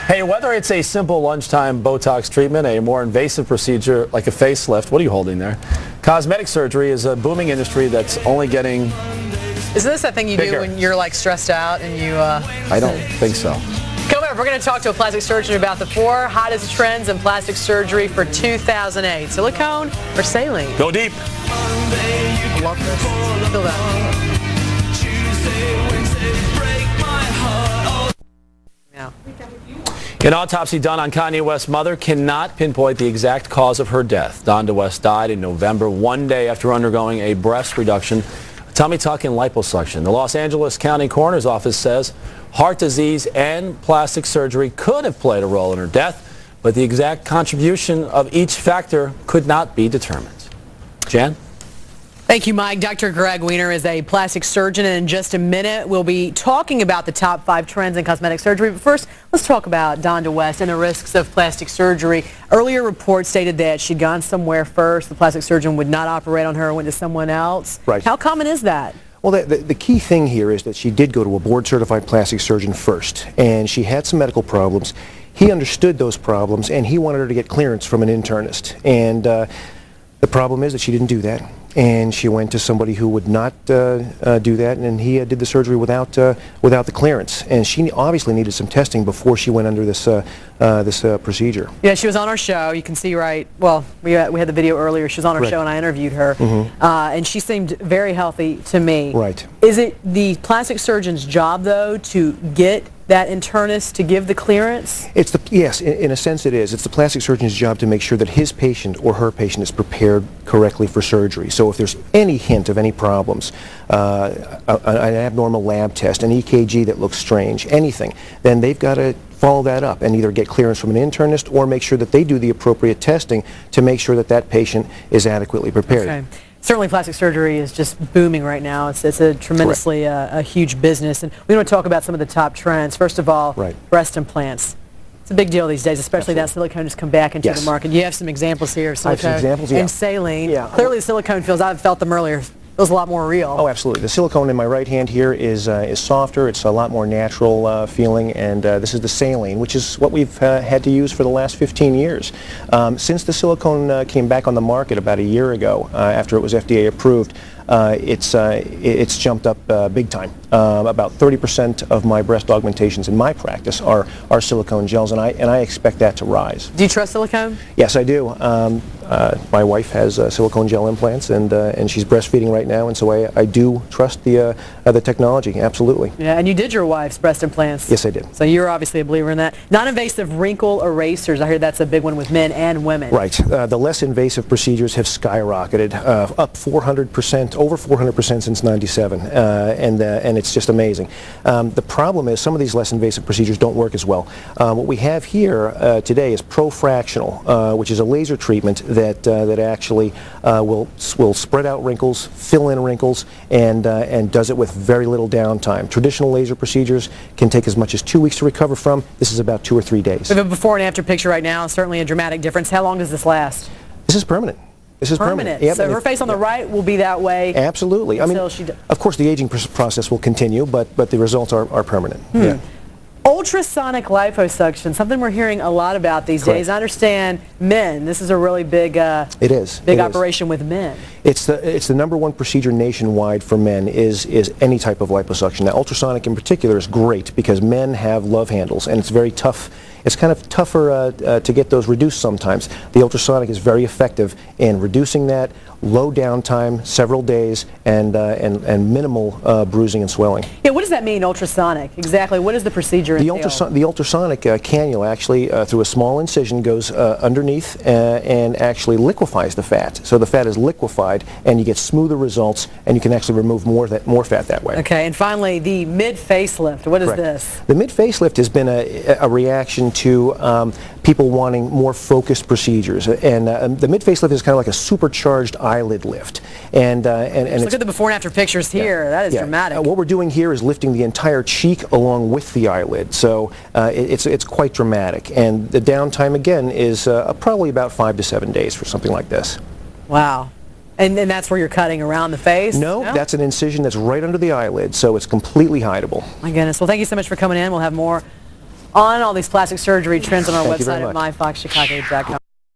Hey, whether it's a simple lunchtime Botox treatment, a more invasive procedure like a facelift, what are you holding there? Cosmetic surgery is a booming industry that's only getting Isn't this that thing you do when you're like stressed out and you... I don't think so. Coming up, we're going to talk to a plastic surgeon about the 4 hottest trends in plastic surgery for 2008. Silicone or saline? Go deep. I love this. Feel that. Yeah. An autopsy done on Kanye West's mother cannot pinpoint the exact cause of her death. Donde West died in November, one day after undergoing a breast reduction, tummy tuck and liposuction. The Los Angeles County Coroner's Office says heart disease and plastic surgery could have played a role in her death, but the exact contribution of each factor could not be determined. Jan? Thank you, Mike. Dr. Greg Wiener is a plastic surgeon, and in just a minute we'll be talking about the top 5 trends in cosmetic surgery. But first, let's talk about Donde West and the risks of plastic surgery. Earlier reports stated that she'd gone somewhere first, the plastic surgeon would not operate on her, went to someone else. Right. How common is that? Well, the key thing here is that she did go to a board-certified plastic surgeon first, and she had some medical problems. He understood those problems, and he wanted her to get clearance from an internist. And the problem is that she didn't do that, and she went to somebody who would not do that, and he did the surgery without the clearance. And she obviously needed some testing before she went under this procedure. Yeah, she was on our show. You can see well, we had the video earlier. She was on our show, and I interviewed her, and she seemed very healthy to me. Right. Is it the plastic surgeon's job, though, to get that internist to give the clearance? Yes, in a sense it is. It's the plastic surgeon's job to make sure that his patient or her patient is prepared correctly for surgery. So if there's any hint of any problems, an abnormal lab test, an EKG that looks strange, anything, then they've got to follow that up and either get clearance from an internist or make sure that they do the appropriate testing to make sure that that patient is adequately prepared. Okay. Certainly plastic surgery is just booming right now. It's a tremendously a huge business. And we want to talk about some of the top trends. First of all, breast implants. It's a big deal these days, especially that silicone has come back into the market. You have some examples here of silicone and saline. Yeah. Clearly the silicone feels, I've felt them earlier, feels a lot more real. Oh, absolutely. The silicone in my right hand here is softer. It's a lot more natural feeling, and this is the saline, which is what we've had to use for the last 15 years. Since the silicone came back on the market about a year ago, after it was FDA approved, it's jumped up big time. About 30% of my breast augmentations in my practice are silicone gels, and I expect that to rise. Do you trust silicone? Yes, I do. My wife has silicone gel implants, and she's breastfeeding right now, and so I do trust the technology, absolutely. Yeah, and you did your wife's breast implants. Yes, I did. So you're obviously a believer in that. Non-invasive wrinkle erasers, I hear that's a big one with men and women. Right. The less invasive procedures have skyrocketed, up 400%, over 400% since '97, and it's just amazing. The problem is some of these less invasive procedures don't work as well. What we have here today is profractional, which is a laser treatment that actually will spread out wrinkles, fill in wrinkles, and does it with very little downtime. Traditional laser procedures can take as much as 2 weeks to recover from. This is about 2 or 3 days. We have a before and after picture right now. Certainly a dramatic difference. How long does this last? This is permanent. This is permanent. Yep. So her face on the right will be that way. Absolutely. I mean, of course, the aging process will continue, but the results are permanent. Yeah. Ultrasonic liposuction, something we're hearing a lot about these days. I understand men. This is a really big big operation with men. It's the #1 procedure nationwide for men is any type of liposuction. Now, ultrasonic in particular is great because men have love handles, and it's very tough. It's kind of tougher to get those reduced sometimes. The ultrasonic is very effective in reducing that, low downtime, several days, and minimal bruising and swelling. Yeah, what does that mean, ultrasonic? Exactly, what is the procedure? The ultrasonic cannula actually, through a small incision, goes underneath and actually liquefies the fat. So the fat is liquefied, and you get smoother results, and you can actually remove more fat that way. Okay, and finally, the mid-facelift. What is this? The mid-facelift has been a reaction to people wanting more focused procedures, and the mid-facelift is kind of like a supercharged eyelid lift. And look at the before and after pictures here. That is dramatic. What we're doing here is lifting the entire cheek along with the eyelid, so it's quite dramatic. And the downtime again is probably about 5 to 7 days for something like this. Wow. And that's where you're cutting around the face? No, that's an incision that's right under the eyelid, so it's completely hideable. My goodness. Well, thank you so much for coming in. We'll have more on all these plastic surgery trends on our Thank you website very at much. myfoxchicago.com.